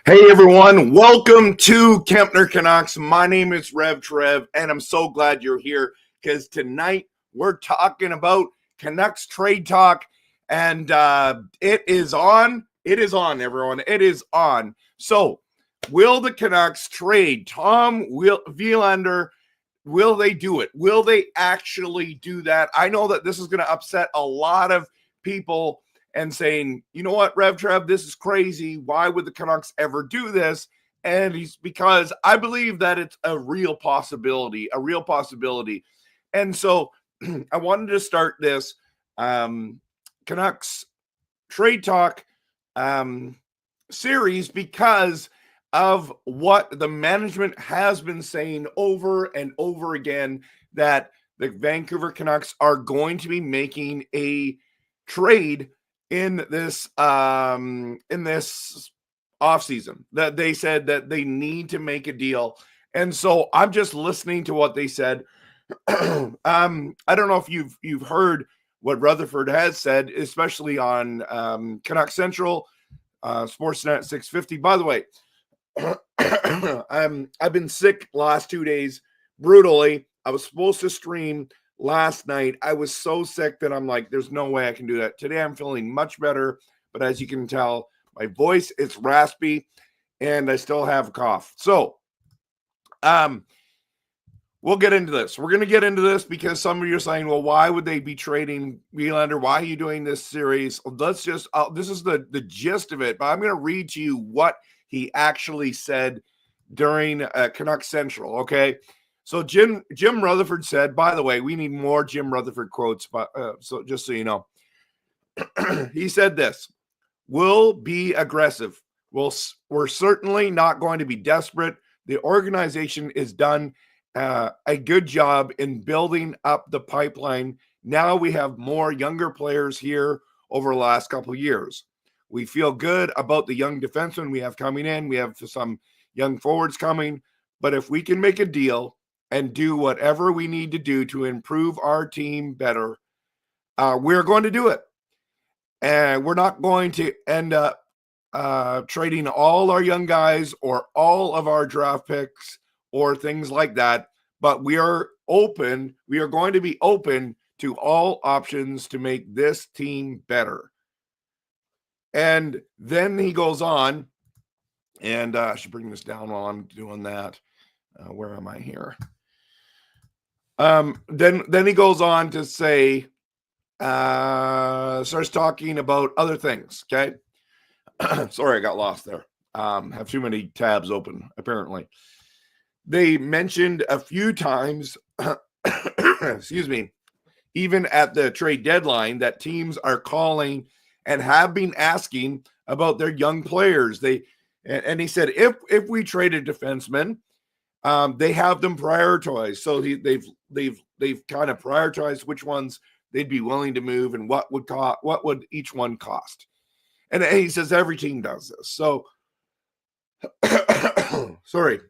Hey everyone, welcome to Kempner Canucks. My name is RevTrev, and I'm so glad you're here because tonight we're talking about Canucks Trade Talk, and it is on. It is on, everyone. It is on. So, will the Canucks trade Tom Willander? Will they do it? Will they actually do that? I know that this is going to upset a lot of people and saying, you know what, RevTrev, this is crazy. Why would the Canucks ever do this? And he's because I believe that it's a real possibility, And so I wanted to start this Canucks Trade Talk series because of what the management has been saying over and over again, that the Vancouver Canucks are going to be making a trade in this offseason, that they said that they need to make a deal. And so I'm just listening to what they said. I don't know if you've heard what Rutherford has said, especially on Canucks Central, Sportsnet 650. By the way, I've been sick last 2 days, brutally. I was supposed to stream last night. I was so sick that I'm like, there's no way I can do that. Today I'm feeling much better, but as you can tell, my voice is raspy and I still have a cough. So we'll get into this. We're going to get into this because some of you are saying, well, why would they be trading Willander? Why are you doing this series? Let's just this is the gist of it, but I'm going to read to you what he actually said during Canucks Central, okay? So Jim Rutherford said, by the way, we need more Jim Rutherford quotes, but so just so you know, he said this: "We'll be aggressive. We're certainly not going to be desperate. The organization is done a good job in building up the pipeline. Now we have more younger players here over the last couple of years. We feel good about the young defensemen we have coming in. We have some young forwards coming, but if we can make a deal and do whatever we need to do to improve our team better, we're going to do it. And we're not going to end up trading all our young guys or all of our draft picks or things like that. But we are open. We are going to be open to all options to make this team better." And then he goes on, and I should bring this down while I'm doing that. Where am I here? Then he goes on to say, starts talking about other things. Okay. Sorry, I got lost there. Have too many tabs open, apparently. They mentioned a few times, excuse me, even at the trade deadline, that teams are calling and have been asking about their young players. And he said, if we traded defensemen, they have them prioritized. So they've kind of prioritized which ones they'd be willing to move and what would each one cost. And he says every team does this. So sorry.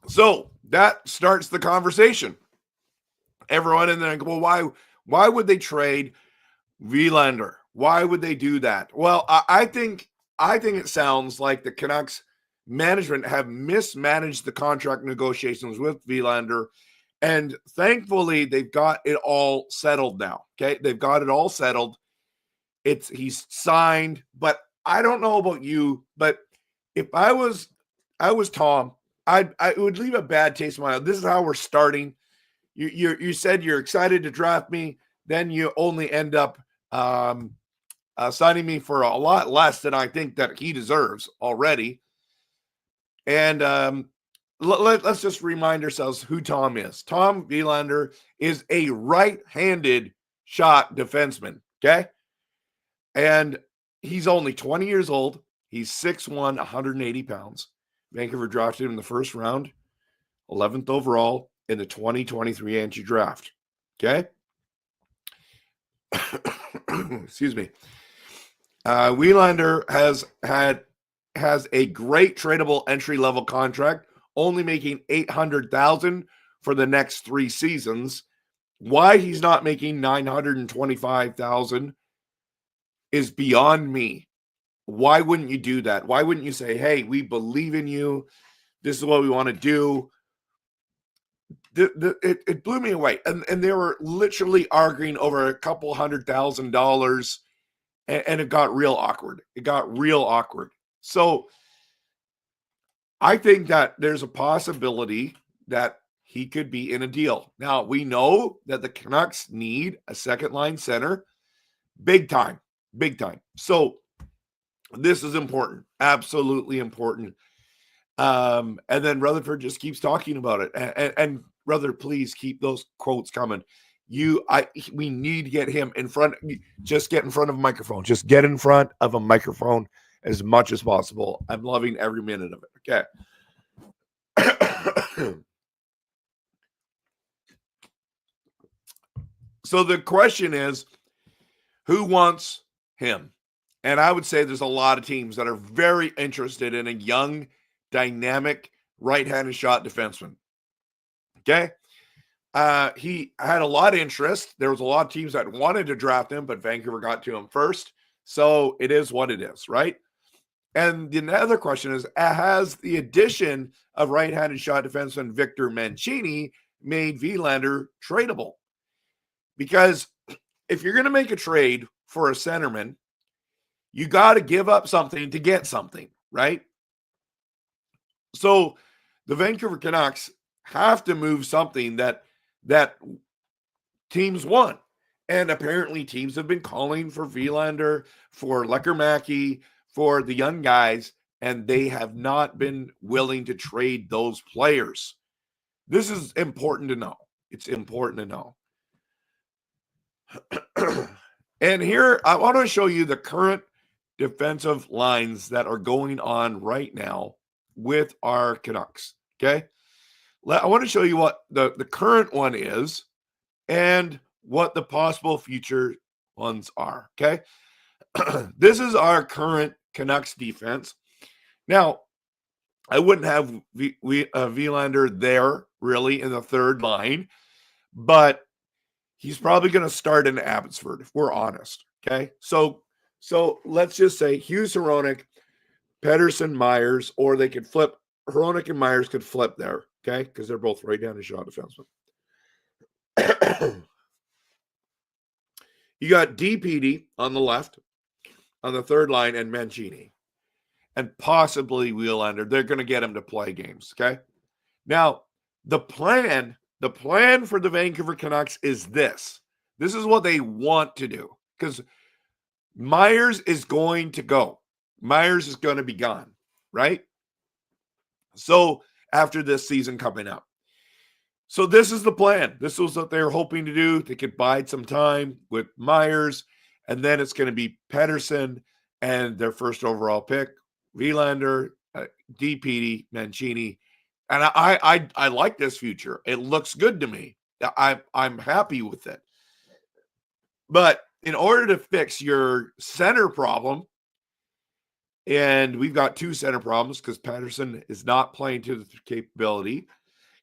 So that starts the conversation. Everyone in there, well, why would they trade Willander? Why would they do that? Well, I think it sounds like the Canucks management have mismanaged the contract negotiations with Willander, and thankfully they've got it all settled now. Okay, they've got it all settled. he's signed, but I don't know about you, but if I was Tom, I would leave a bad taste in my mouth. This is how we're starting. You said you're excited to draft me, then you only end up signing me for a lot less than I think that he deserves already. And let's just remind ourselves who Tom is. Tom Willander is a right-handed shot defenseman, okay? And he's only 20 years old. He's 6'1", 180 pounds. Vancouver drafted him in the first round, 11th overall in the 2023 entry draft, okay? Excuse me. Willander has a great tradable entry-level contract, only making $800,000 for the next 3 seasons. Why he's not making $925,000 is beyond me. Why wouldn't you do that? Why wouldn't you say, hey, we believe in you. This is what we want to do. It blew me away. And they were literally arguing over a couple $100,000, and it got real awkward. It got real awkward. So I think that there's a possibility that he could be in a deal. Now, we know that the Canucks need a second-line center. Big time. Big time. So this is important. Absolutely important. And then Rutherford just keeps talking about it. And Ruther, please keep those quotes coming. We need to get him in front. Just get in front of a microphone. Just get in front of a microphone as much as possible. I'm loving every minute of it. Okay. So the question is, who wants him? And I would say there's a lot of teams that are very interested in a young, dynamic, right-handed shot defenseman. Okay? He had a lot of interest. There was a lot of teams that wanted to draft him, but Vancouver got to him first. So it is what it is, right? And the other question is, has the addition of right-handed shot defenseman Victor Mancini made Willander tradable? Because if you're going to make a trade for a centerman, you got to give up something to get something, right? So the Vancouver Canucks have to move something that teams want. And apparently teams have been calling for Willander, for Lecker-Mackey, for the young guys, and they have not been willing to trade those players. This is important to know. It's important to know. And here, I want to show you the current defensive lines that are going on right now with our Canucks, okay? I want to show you what the current one is and what the possible future ones are, okay? This is our current Canucks defense. Now, I wouldn't have Willander there, really, in the third line, but he's probably going to start in Abbotsford, if we're honest, okay? So let's just say Hughes, Hronek, Pettersson, Myers, or they could flip. Hronek and Myers could flip there, okay? Because they're both right-handed shot defensemen. You got DPD on the left, on the third line, and Mancini. And possibly Willander. They're going to get him to play games, okay? Now, the plan for the Vancouver Canucks is this. This is what they want to do. Because Myers is going to go. Myers is going to be gone, right? So after this season coming up. So this is the plan. This was what they were hoping to do. They could bide some time with Myers, and then it's going to be Pettersson and their first overall pick, Willander, DPD, Mancini. And I like this future. It looks good to me. I'm happy with it. But in order to fix your center problem, and we've got 2 center problems because Pettersson is not playing to the capability.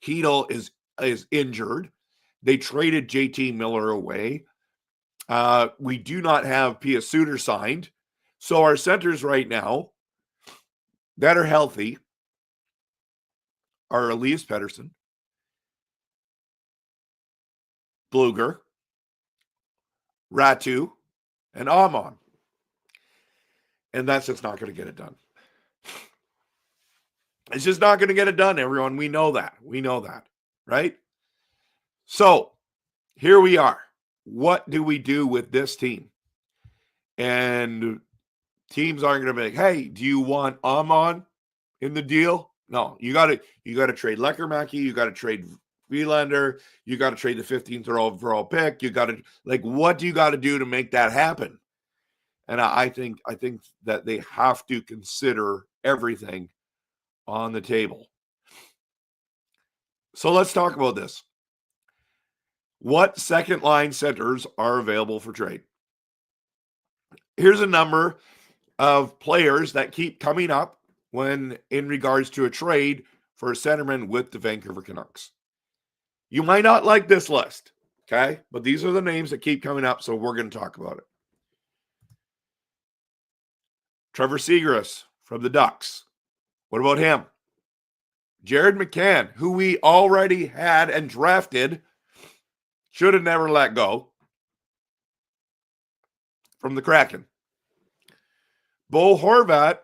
Hedl is injured. They traded JT Miller away. We do not have Pia Suter signed. So our centers right now that are healthy are Elias Pettersson, Bluger, Ratu, and Amon. And that's just not going to get it done. It's just not going to get it done, everyone. We know that. We know that, right? So here we are. What do we do with this team? And teams aren't going to be like, hey, do you want Amon in the deal? No, you got to trade Leckermacky. You got to trade Willander. You got to trade the 15th overall pick. You got to, like, what do you got to do to make that happen? And I think that they have to consider everything on the table. So let's talk about this. What second line centers are available for trade? Here's a number of players that keep coming up when in regards to a trade for a centerman with the Vancouver Canucks. You might not like this list, okay? But these are the names that keep coming up, so we're going to talk about it. Trevor Zegras from the Ducks. What about him? Jared McCann, who we already had and drafted, should have never let go, from the Kraken. Bo Horvat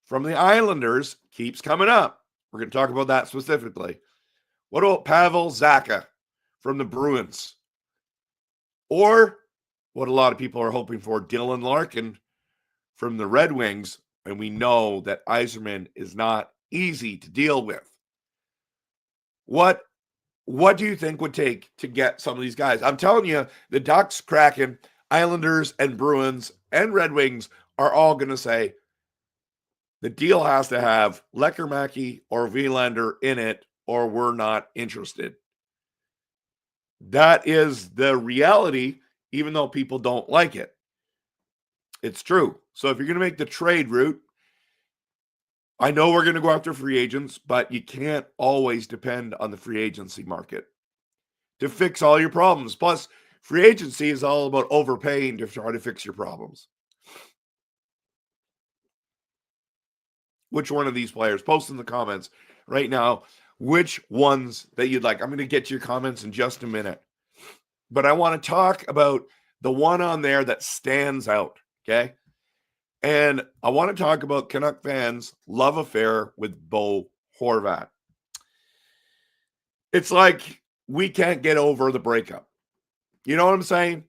from the Islanders keeps coming up. We're going to talk about that specifically. What about Pavel Zacha from the Bruins? Or what a lot of people are hoping for, Dylan Larkin from the Red Wings, and we know that Yzerman is not easy to deal with. What do you think would take to get some of these guys? I'm telling you, the Ducks, Kraken, Islanders, and Bruins, and Red Wings are all going to say the deal has to have Leckermacky or Willander in it, or we're not interested. That is the reality, even though people don't like it. It's true. So if you're going to make the trade route, I know we're going to go after free agents, but you can't always depend on the free agency market to fix all your problems. Plus, free agency is all about overpaying to try to fix your problems. Which one of these players? Post in the comments right now which ones that you'd like. I'm going to get to your comments in just a minute. But I want to talk about the one on there that stands out, okay? And I want to talk about Canuck fans' love affair with Bo Horvat. It's like we can't get over the breakup. You know what I'm saying?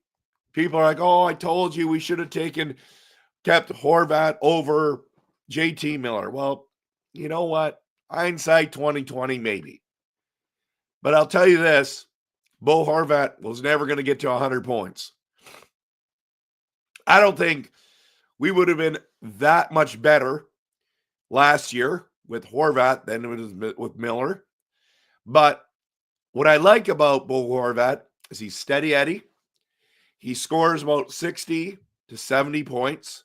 People are like, oh, I told you we should have kept Horvat over JT Miller. Well, you know what? Hindsight 2020, maybe. But I'll tell you this, Bo Horvat was never going to get to 100 points. I don't think we would have been that much better last year with Horvat than it was with Miller. But what I like about Bo Horvat is he's steady Eddie. He scores about 60 to 70 points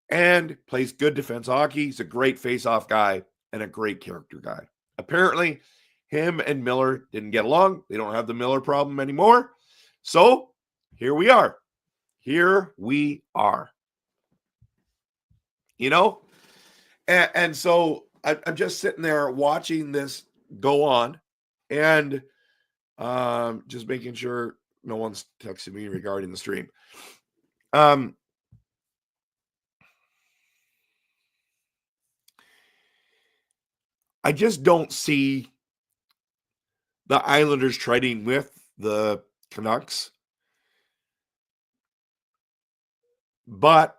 and plays good defense hockey. He's a great face-off guy and a great character guy. Apparently, him and Miller didn't get along. They don't have the Miller problem anymore. So here we are. Here we are. You know? And so I'm just sitting there watching this go on and just making sure no one's texting me regarding the stream. I just don't see the Islanders trading with the Canucks. But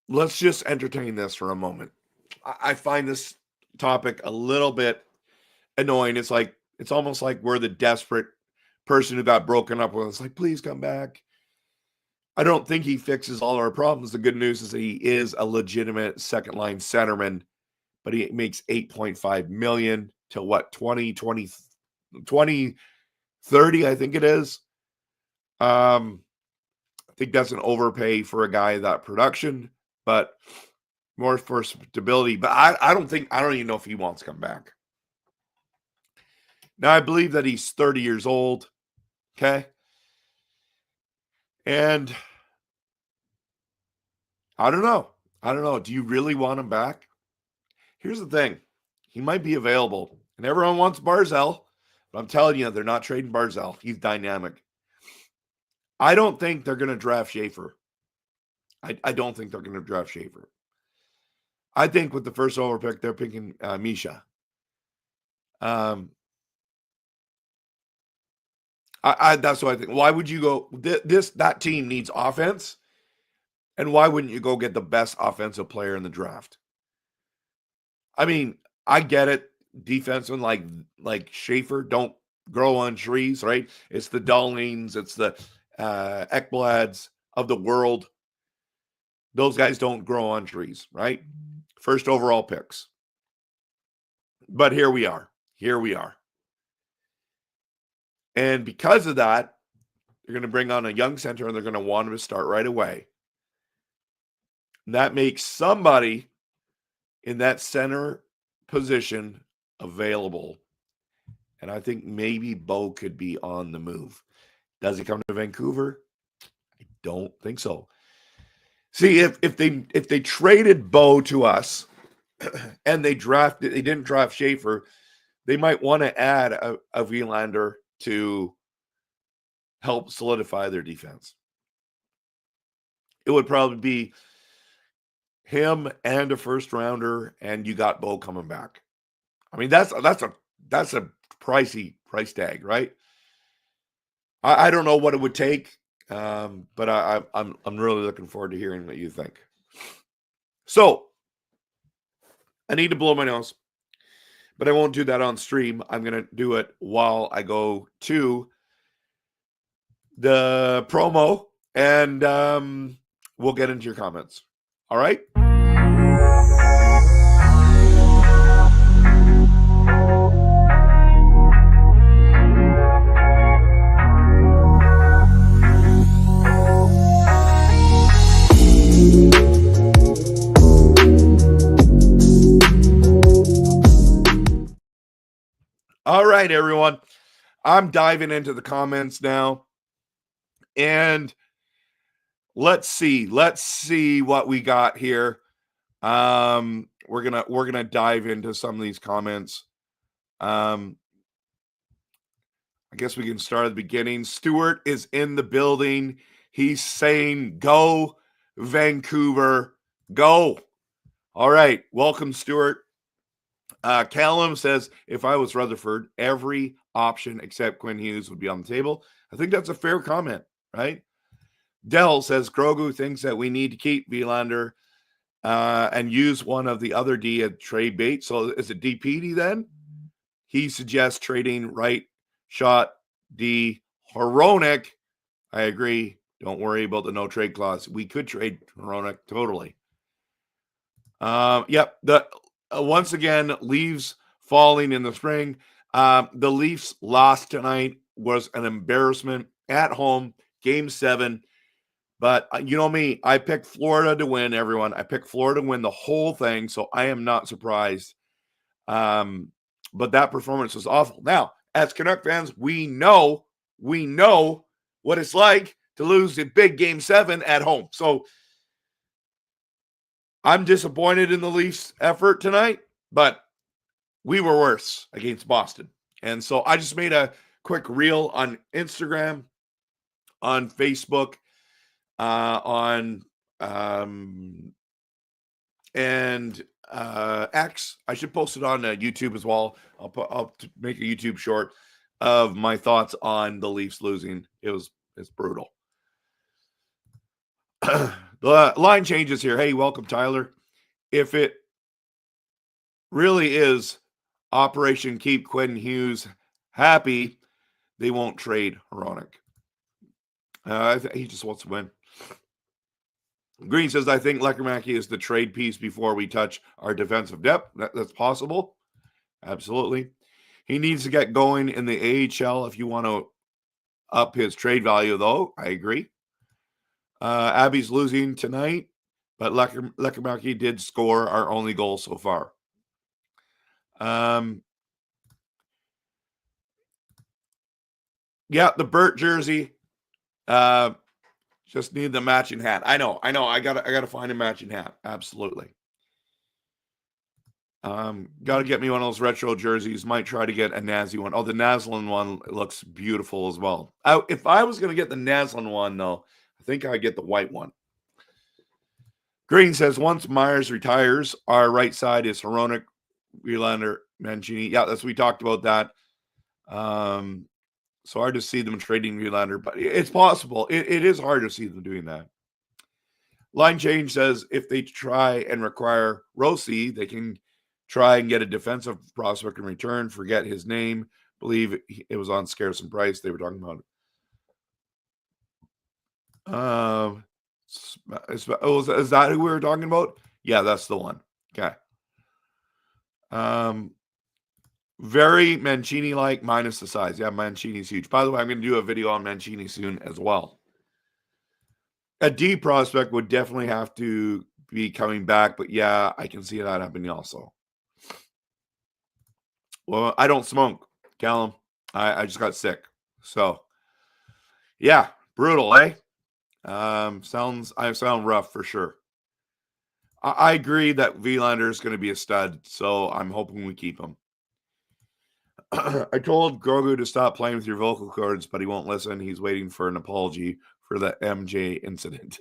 let's just entertain this for a moment. I find this topic a little bit annoying. It's almost like we're the desperate person who got broken up with. It's like, please come back. I don't think he fixes all our problems. The good news is that he is a legitimate second line centerman, but he makes $8.5 million to what, 2030, I think it is. I think that's an overpay for a guy that production, but more for stability. But I don't even know if he wants to come back. Now, I believe that he's 30 years old. Okay. And I don't know. Do you really want him back? Here's the thing. He might be available. And everyone wants Barzal. But I'm telling you, they're not trading Barzal. He's dynamic. I don't think they're going to draft Schaefer. I don't think they're going to draft Schaefer. I think with the first overall pick, they're picking Misha. That's what I think. Why would you go? That team needs offense, and why wouldn't you go get the best offensive player in the draft? I mean, I get it. Defensemen like Schaefer don't grow on trees, right? It's the Dahlins, it's the Ekblads of the world. Those guys don't grow on trees, right? First overall picks. But here we are. And because of that, they're going to bring on a young center and they're going to want him to start right away. And that makes somebody in that center position available. And I think maybe Bo could be on the move. Does he come to Vancouver? I don't think so. See, if they traded Bo to us and they didn't draft Schaefer, they might want to add a Willander to help solidify their defense. It would probably be him and a first rounder, and you got Bo coming back. I mean, that's a pricey price tag, right? I don't know what it would take, but I'm really looking forward to hearing what you think. So I need to blow my nose, but I won't do that on stream. I'm going to do it while I go to the promo, and we'll get into your comments. All right? All right, everyone. I'm diving into the comments now. And let's see what we got here. We're gonna dive into some of these comments. I guess we can start at the beginning. Stuart is in the building. He's saying, "Go, Vancouver, go!" All right, welcome, Stuart. Callum says, "If I was Rutherford, every option except Quinn Hughes would be on the table." I think that's a fair comment, right? Dell says, "Grogu thinks that we need to keep Willander and use one of the other D at trade bait." So is it DPD then? He suggests trading right shot D Hronek. I agree. Don't worry about the no trade clause. We could trade Hronek totally. Yep. Once again, leaves falling in the spring. The Leafs lost tonight, was an embarrassment at home, Game 7. But you know me, I picked Florida to win, everyone. I picked Florida to win the whole thing, so I am not surprised. But that performance was awful. Now, as Canuck fans, we know what it's like to lose a big Game 7 at home. So I'm disappointed in the Leafs' effort tonight, but we were worse against Boston. And so I just made a quick reel on Instagram, on Facebook, on X. I should post it on YouTube as well. I'll make a YouTube short of my thoughts on the Leafs losing. It's brutal. The line changes here. Hey, welcome, Tyler. If it really is Operation Keep Quinn Hughes happy, they won't trade Hronek. He just wants to win. Green says, "I think Lekkerimäki is the trade piece before we touch our defensive depth." That's possible. Absolutely. He needs to get going in the AHL if you want to up his trade value, though. I agree. Abby's losing tonight, but Lekkerimäki did score our only goal so far. Yeah, the Burt jersey. Just need the matching hat. I know. I gotta find a matching hat. Absolutely. Gotta get me one of those retro jerseys. Might try to get a Nazi one. Oh, the Naslin one looks beautiful as well. If I was gonna get the Naslin one, though, I think I'd get the white one. Green says, once Myers retires, our right side is Hronek, Willander, Mancini. Yeah, that's we talked about that. So hard to see them trading Willander, but it's possible. It is hard to see them doing that. Line Change says, if they try and require Rossi, they can try and get a defensive prospect in return. Forget his name. Believe it was on Scarce and Price. They were talking about is that who we were talking about? Yeah, that's the one. Okay. Very Mancini-like minus the size. Yeah, Mancini's huge. By the way, I'm going to do a video on Mancini soon as well. A D prospect would definitely have to be coming back, but yeah, I can see that happening also. Well, I don't smoke, Callum. I just got sick. So, yeah, brutal, eh? I sound rough for sure. I agree that Willander is going to be a stud, so I'm hoping we keep him. I told Grogu to stop playing with your vocal cords, but he won't listen. He's waiting for an apology for the MJ incident.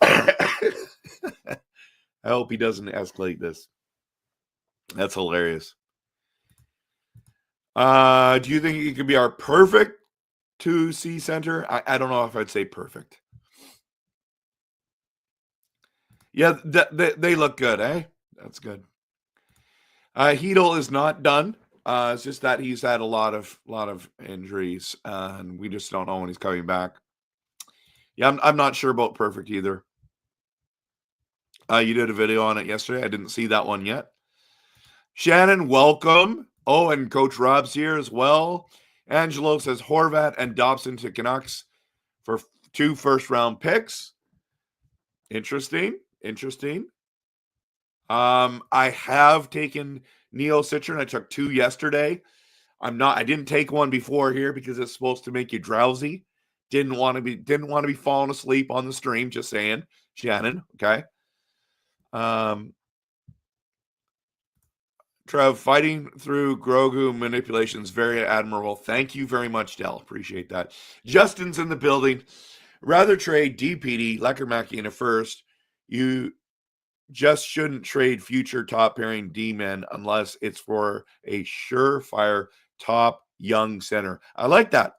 I hope he doesn't escalate this. That's hilarious. Do you think he could be our perfect 2C center? I don't know if I'd say perfect. Yeah, they look good, eh? That's good. Hedel is not done. It's just that he's had a lot of injuries, and we just don't know when he's coming back. Yeah, I'm not sure about perfect either. You did a video on it yesterday. I didn't see that one yet. Shannon, welcome. Oh, and Coach Rob's here as well. Angelo says Horvat and Dobson to Canucks for 2 first-round picks. Interesting. I have taken Neo Citron. I took 2 yesterday. I didn't take one before here because it's supposed to make you drowsy. Didn't want to be falling asleep on the stream, just saying. Shannon, okay? Trev, fighting through Grogu manipulations, very admirable. Thank you very much, Dell. Appreciate that. Justin's in the building. Rather trade DPD, Leckermacki in a first. You just shouldn't trade future top pairing D-men unless it's for a surefire top young center. I like that,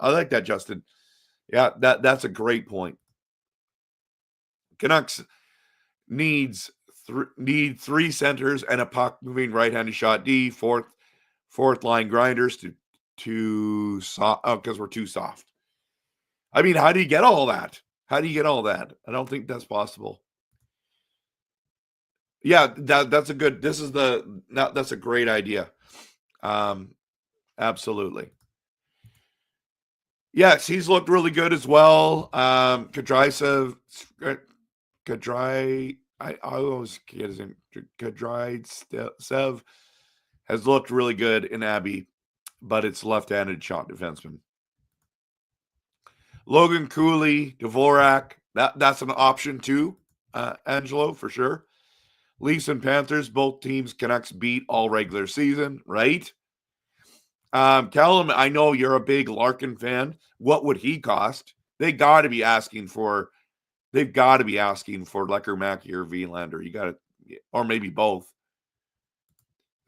Justin. Yeah, that's a great point. Canucks need 3 centers and a puck moving right-handed shot D, fourth line grinders to soft because we're too soft. I mean, how do you get all that? I don't think that's possible. Yeah, that's a good. That's a great idea. Absolutely. Yes, he's looked really good as well. Kadri, I always get his name. Kadri Sev has looked really good in Abbey, but it's left-handed shot defenseman. Logan Cooley, Dvorak, that's an option too, Angelo, for sure. Leafs and Panthers, both teams Canucks beat all regular season, right? Callum, I know you're a big Larkin fan. What would he cost? They've got to be asking for Leckermacki or Willander. You got to, or maybe both.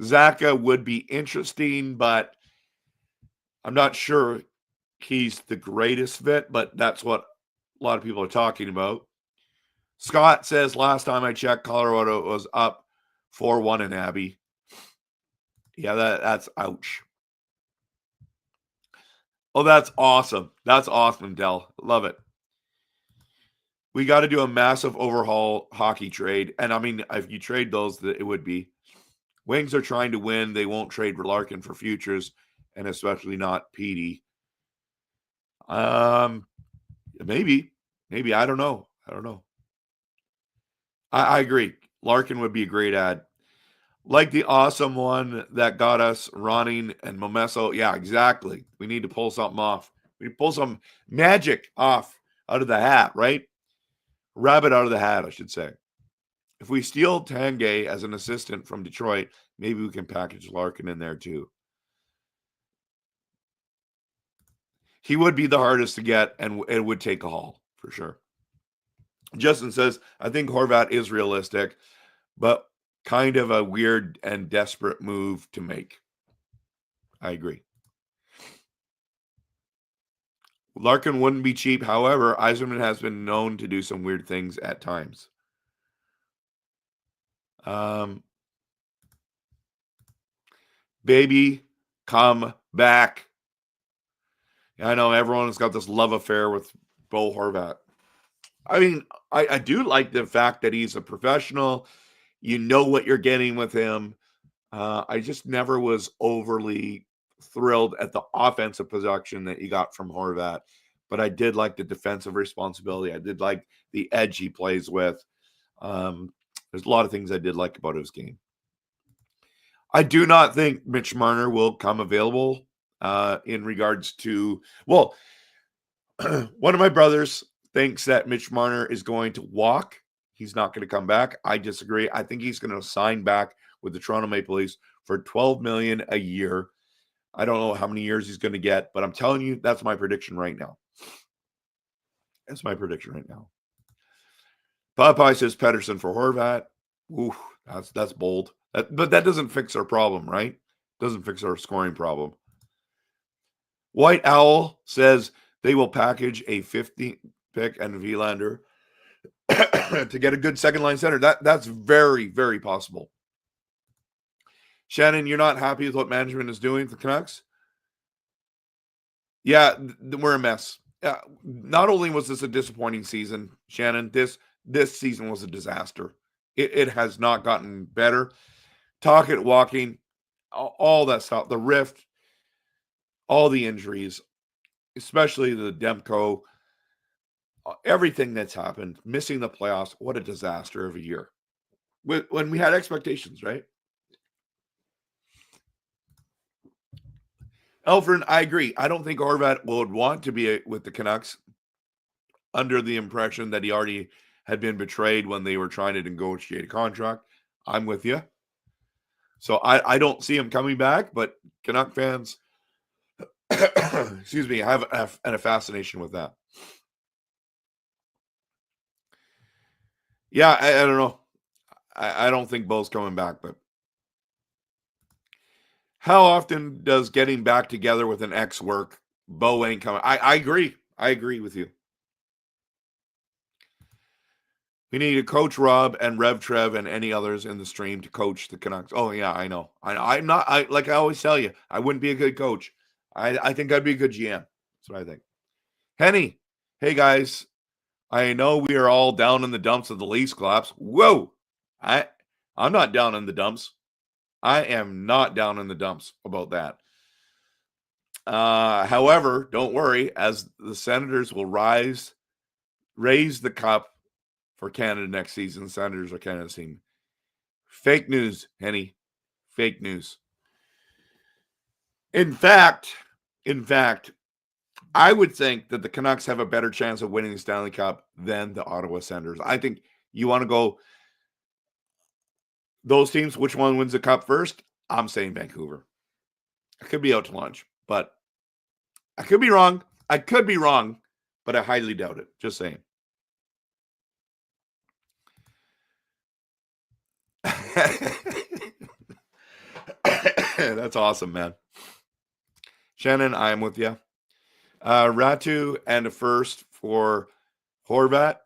Zaka would be interesting, but I'm not sure he's the greatest fit, but that's what a lot of people are talking about. Scott says, last time I checked, Colorado was up 4-1 in Abbey. Yeah, that's ouch. Oh, that's awesome. That's awesome, Dell. Love it. We got to do a massive overhaul hockey trade. And I mean, if you trade those, it would be. Wings are trying to win. They won't trade Larkin for futures, and especially not Petey. Maybe. I don't know. I agree. Larkin would be a great ad. Like the awesome one that got us Ronning and Momesso. Yeah, exactly. We need to pull something off. We need to pull some magic off out of the hat, right? Rabbit out of the hat, I should say. If we steal Tanguay as an assistant from Detroit, maybe we can package Larkin in there too. He would be the hardest to get, and it would take a haul for sure. Justin says, I think Horvat is realistic, but kind of a weird and desperate move to make. I agree. Larkin wouldn't be cheap. However, Yzerman has been known to do some weird things at times. Baby, come back. I know everyone's got this love affair with Bo Horvat. I mean, I do like the fact that he's a professional. You know what you're getting with him. I just never was overly thrilled at the offensive production that he got from Horvat, but I did like the defensive responsibility. I did like the edge he plays with. There's a lot of things I did like about his game. I do not think Mitch Marner will come available in regards to, well, one of my brothers thinks that Mitch Marner is going to walk. He's not going to come back. I disagree. I think he's going to sign back with the Toronto Maple Leafs for $12 million a year. I don't know how many years he's going to get, but I'm telling you, that's my prediction right now. That's my prediction right now. Popeye says Pettersson for Horvat. Ooh, that's bold. But that doesn't fix our problem, right? Doesn't fix our scoring problem. White Owl says they will package a 50 pick and Willander to get a good second line center. That's very, very possible. Shannon, you're not happy with what management is doing for the Canucks? Yeah, we're a mess. Not only was this a disappointing season, Shannon, this season was a disaster. It has not gotten better. Talking, walking, all that stuff, the rift, all the injuries, especially the Demko, everything that's happened, missing the playoffs. What a disaster of a year. When we had expectations, right? Elfrin, I agree. I don't think Horvat would want to be with the Canucks under the impression that he already had been betrayed when they were trying to negotiate a contract. I'm with you. So I don't see him coming back, but Canuck fans, excuse me, have a fascination with that. Yeah, I don't know. I don't think Bo's coming back, but how often does getting back together with an ex work? Bo ain't coming. I agree. I agree with you. We need to coach Rob and RevTrev and any others in the stream to coach the Canucks. Oh, yeah, I know. I'm not, like I always tell you, I wouldn't be a good coach. I think I'd be a good GM. That's what I think. Henny, hey, guys. I know we are all down in the dumps of the Leafs collapse. Whoa. I'm not down in the dumps. I am not down in the dumps about that. However, don't worry, as the Senators will raise the cup for Canada next season. The Senators are Canada's team. Fake news, Henny. Fake news. In fact, I would think that the Canucks have a better chance of winning the Stanley Cup than the Ottawa Senators. I think you want to go those teams, which one wins the cup first? I'm saying Vancouver. I could be out to lunch, but I could be wrong. But I highly doubt it. Just saying. That's awesome, man. Shannon, I am with you. Ratu and a first for Horvat.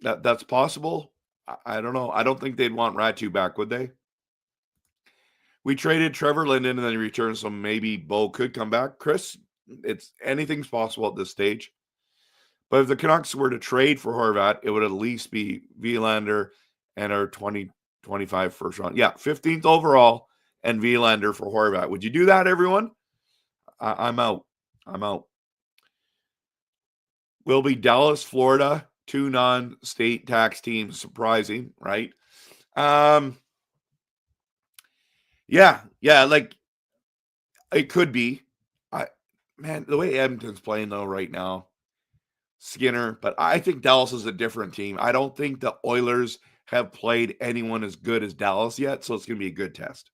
That's possible. I don't know. I don't think they'd want Ratu back, would they? We traded Trevor Linden and then he returned, so maybe Bo could come back. Chris, anything's possible at this stage. But if the Canucks were to trade for Horvat, it would at least be Willander and our 2025 first round. Yeah, 15th overall and Willander for Horvat. Would you do that, everyone? I'm out. Will be Dallas, Florida, 2 non-state tax teams. Surprising, right? Yeah, like it could be. Man, the way Edmonton's playing though right now, Skinner, but I think Dallas is a different team. I don't think the Oilers have played anyone as good as Dallas yet, so it's going to be a good test.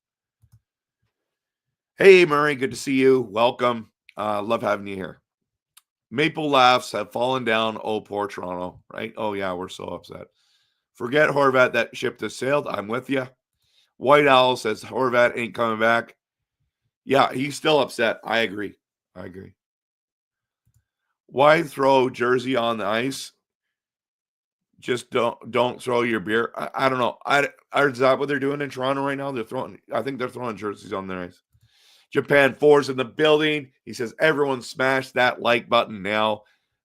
Hey, Murray, good to see you. Welcome. Love having you here. Maple laughs have fallen down. Oh, poor Toronto, right? Oh, yeah, we're so upset. Forget Horvat, that ship has sailed. I'm with you. White Owl says Horvat ain't coming back. Yeah, he's still upset. I agree. Why throw jersey on the ice? Just don't throw your beer. I don't know. Is that what they're doing in Toronto right now? I think they're throwing jerseys on their ice. Japan 4's in the building. He says, everyone smash that like button now.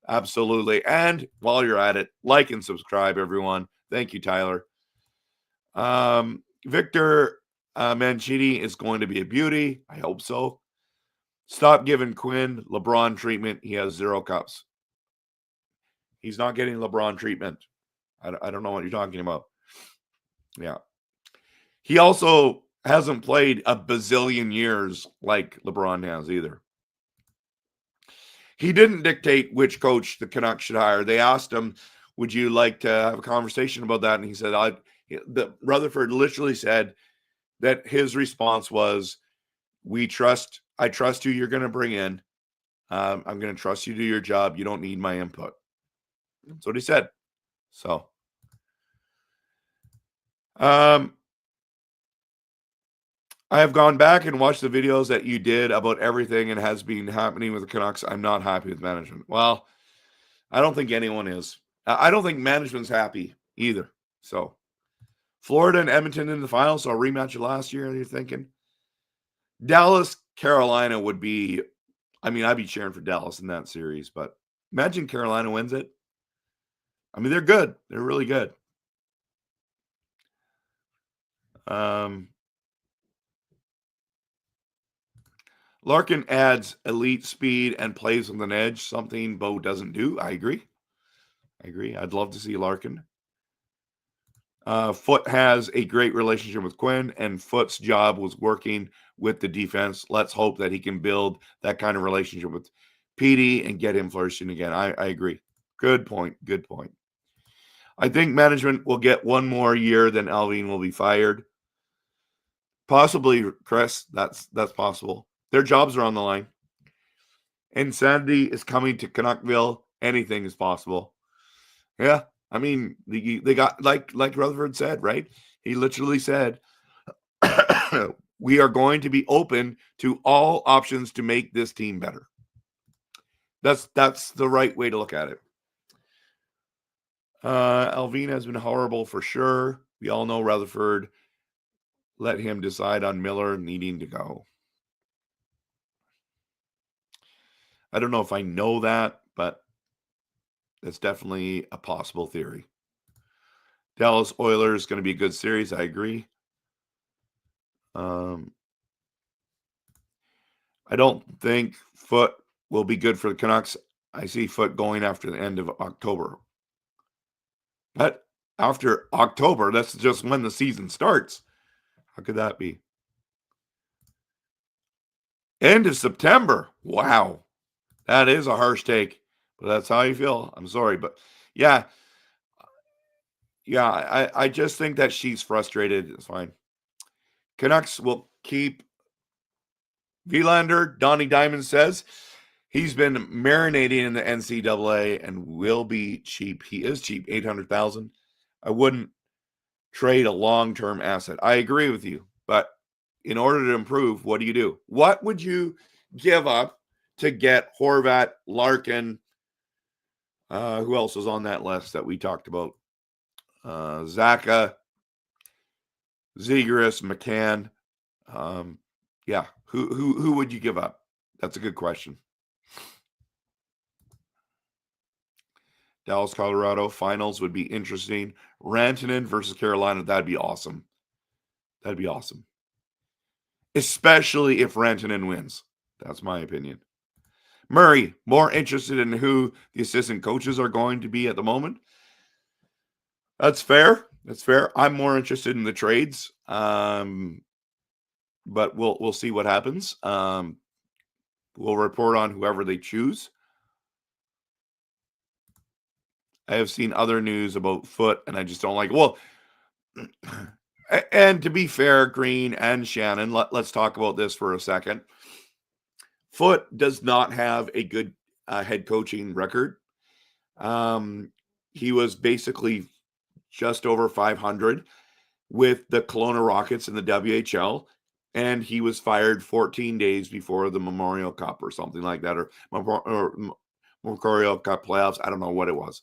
Absolutely. And while you're at it, like and subscribe, everyone. Thank you, Tyler. Victor Mancini is going to be a beauty. I hope so. Stop giving Quinn LeBron treatment. He has 0 cups. He's not getting LeBron treatment. I don't know what you're talking about. Yeah. He also hasn't played a bazillion years like LeBron has either. He didn't dictate which coach the Canucks should hire. They asked him, would you like to have a conversation about that? And he said, Rutherford literally said that his response was, I trust who you're going to bring in. I'm going to trust you to do your job. You don't need my input. That's what he said. So, I have gone back and watched the videos that you did about everything and has been happening with the Canucks. I'm not happy with management. Well, I don't think anyone is. I don't think management's happy either. So, Florida and Edmonton in the finals, so a rematch of last year, you're thinking? Dallas, Carolina would be, I'd be cheering for Dallas in that series, but imagine Carolina wins it. They're good. They're really good. Larkin adds elite speed and plays with an edge, something Bo doesn't do. I agree. I'd love to see Larkin. Foote has a great relationship with Quinn, and Foote's job was working with the defense. Let's hope that he can build that kind of relationship with Petey and get him flourishing again. I agree. Good point. I think management will get one more year, then Alvin will be fired. Possibly, Chris. That's possible. Their jobs are on the line. Insanity is coming to Canuckville. Anything is possible. Yeah. They got, like Rutherford said, right? He literally said, we are going to be open to all options to make this team better. That's the right way to look at it. Alvin has been horrible for sure. We all know Rutherford let him decide on Miller needing to go. I don't know if I know that, but that's definitely a possible theory. Dallas Oilers is going to be a good series. I agree. I don't think Foote will be good for the Canucks. I see Foote going after the end of October. But after October, that's just when the season starts. How could that be? End of September. Wow. That is a harsh take, but that's how you feel. I'm sorry, but yeah. I just think that she's frustrated. It's fine. Canucks will keep Willander. Donnie Diamond says he's been marinating in the NCAA and will be cheap. He is cheap, $800,000. I wouldn't trade a long-term asset. I agree with you, but in order to improve, what do you do? What would you give up to get Horvat, Larkin? Who else was on that list that we talked about? Zaka, Zegras, McCann. Yeah. Who would you give up? That's a good question. Dallas, Colorado finals would be interesting. Rantanen versus Carolina. That'd be awesome. Especially if Rantanen wins. That's my opinion. Murray, more interested in who the assistant coaches are going to be at the moment. That's fair. I'm more interested in the trades. But we'll see what happens. We'll report on whoever they choose. I have seen other news about Foote, and I just don't like it. Well, and to be fair, Green and Shannon, let's talk about this for a second. Foote does not have a good head coaching record. He was basically just over 500 with the Kelowna Rockets in the WHL, and he was fired 14 days before the Memorial Cup or something like that, or Memorial Cup playoffs. I don't know what it was.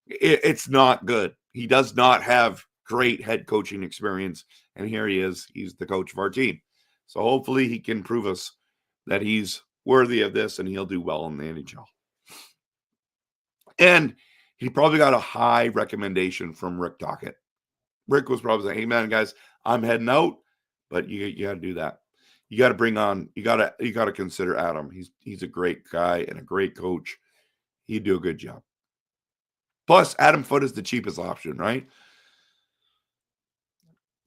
It's not good. He does not have great head coaching experience, and here he is. He's the coach of our team. So hopefully he can prove us that he's worthy of this, and he'll do well in the NHL. And he probably got a high recommendation from Rick Tocchet. Rick was probably saying, hey, man, guys, I'm heading out, but you got to do that. You got to bring on, you got to consider Adam. He's a great guy and a great coach. He'd do a good job. Plus, Adam Foote is the cheapest option, right?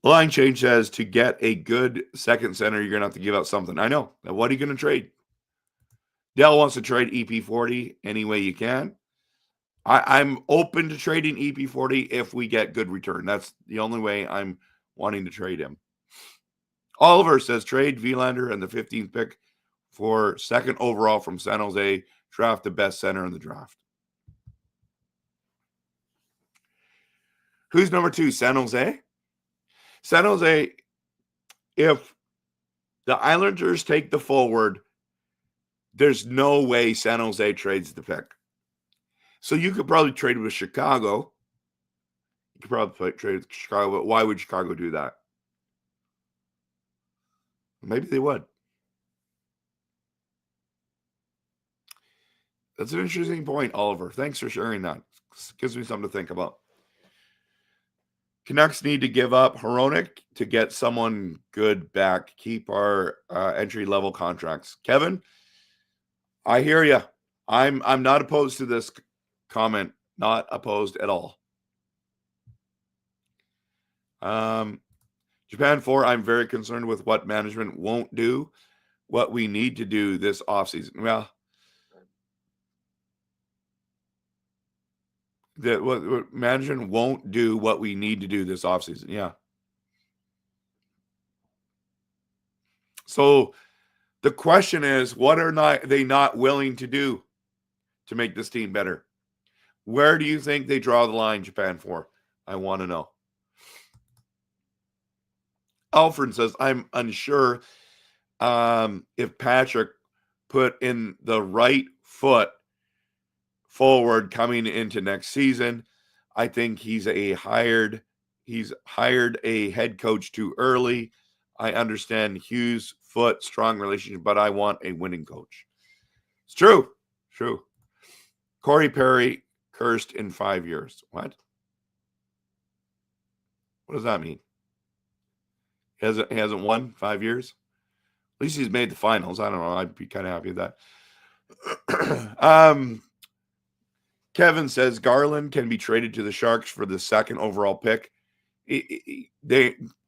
Line Change says, to get a good second center, you're going to have to give up something. I know. Now, what are you going to trade? Dell wants to trade EP40 any way you can. I'm open to trading EP40 if we get good return. That's the only way I'm wanting to trade him. Oliver says, trade Willander and the 15th pick for second overall from San Jose. Draft the best center in the draft. Who's number 2? San Jose? San Jose, if the Islanders take the forward, there's no way San Jose trades the pick. So you could probably trade with Chicago. You could probably trade with Chicago, but why would Chicago do that? Maybe they would. That's an interesting point, Oliver. Thanks for sharing that. It gives me something to think about. Canucks need to give up Hronek to get someone good back. Keep our entry-level contracts. Kevin, I hear you. I'm not opposed to this comment. Not opposed at all. Japan 4, I'm very concerned with what management won't do, what we need to do this offseason. Well, what management won't do what we need to do this offseason. Yeah. So the question is, what are they not willing to do to make this team better? Where do you think they draw the line, Japan 4? I want to know. Alfred says, I'm unsure if Patrick put in the right foot forward coming into next season. I think he's hired a head coach too early. I understand Hughes, Foot, strong relationship, but I want a winning coach. It's true. True. Corey Perry cursed in 5 years. What does that mean? He hasn't won 5 years? At least he's made the finals. I don't know. I'd be kind of happy with that. Kevin says Garland can be traded to the Sharks for the second overall pick.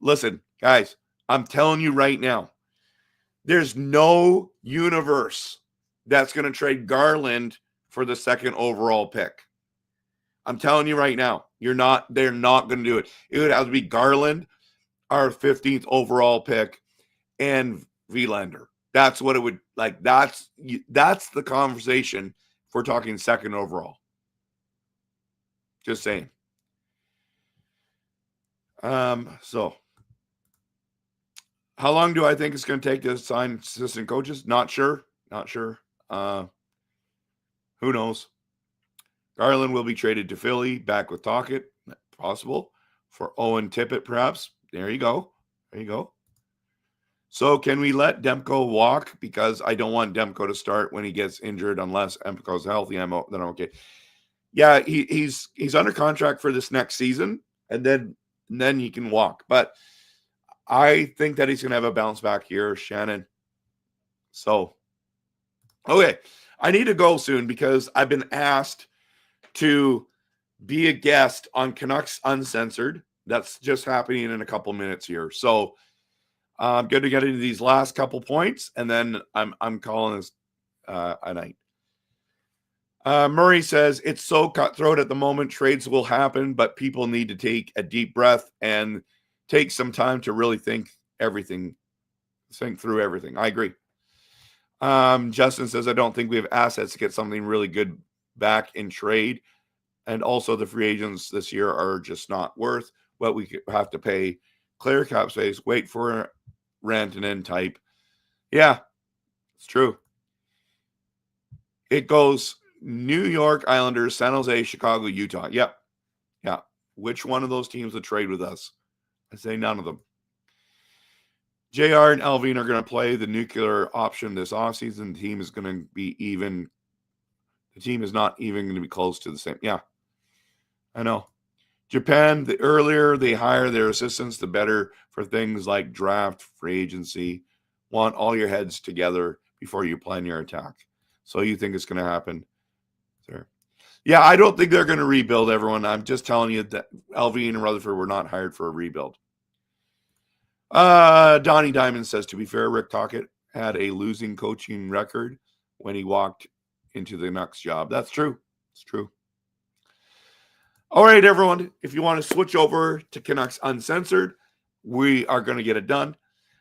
Listen, guys, I'm telling you right now, there's no universe that's going to trade Garland for the second overall pick. I'm telling you right now, they're not going to do it. It would have to be Garland, our 15th overall pick, and Willander. That's what it would like. That's the conversation if we're talking second overall. Just saying. So how long do I think it's going to take to sign assistant coaches? Not sure. Who knows? Garland will be traded to Philly, back with Tocchet, possible, for Owen Tippett, perhaps. There you go. So can we let Demko walk? Because I don't want Demko to start when he gets injured unless Demko's healthy. Then I'm okay. Yeah, he's under contract for this next season, and then he can walk. But I think that he's going to have a bounce back here, Shannon. So, okay, I need to go soon because I've been asked to be a guest on Canucks Uncensored. That's just happening in a couple minutes here. So I'm going to get into these last couple points, and then I'm calling this a night. Murray says, it's so cutthroat at the moment. Trades will happen, but people need to take a deep breath and take some time to really think through everything. I agree. Justin says, I don't think we have assets to get something really good back in trade. And also the free agents this year are just not worth what we have to pay. Clear cap space, wait for rent and end type. Yeah, it's true. It goes New York Islanders, San Jose, Chicago, Utah. Yep. Yeah. Which one of those teams would trade with us? I say none of them. JR and Alvin are going to play the nuclear option this offseason. The team is going to be even. The team is not even going to be close to the same. Yeah, I know. Japan, the earlier they hire their assistants, the better for things like draft, free agency. Want all your heads together before you plan your attack. So you think it's going to happen? Sure. Yeah, I don't think they're going to rebuild everyone. I'm just telling you that Alvin and Rutherford were not hired for a rebuild. Donnie Diamond says, to be fair, Rick Tocchet had a losing coaching record when he walked into the Canucks job. That's true. It's true. All right, everyone. If you want to switch over to Canucks Uncensored, we are going to get it done.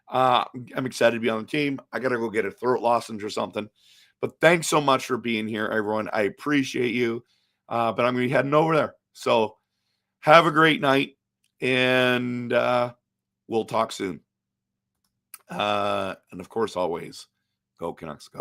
I'm excited to be on the team. I got to go get a throat lozenge or something. But thanks so much for being here, everyone. I appreciate you. But I'm going to be heading over there. So have a great night. And we'll talk soon. And of course, always, go Canucks, go.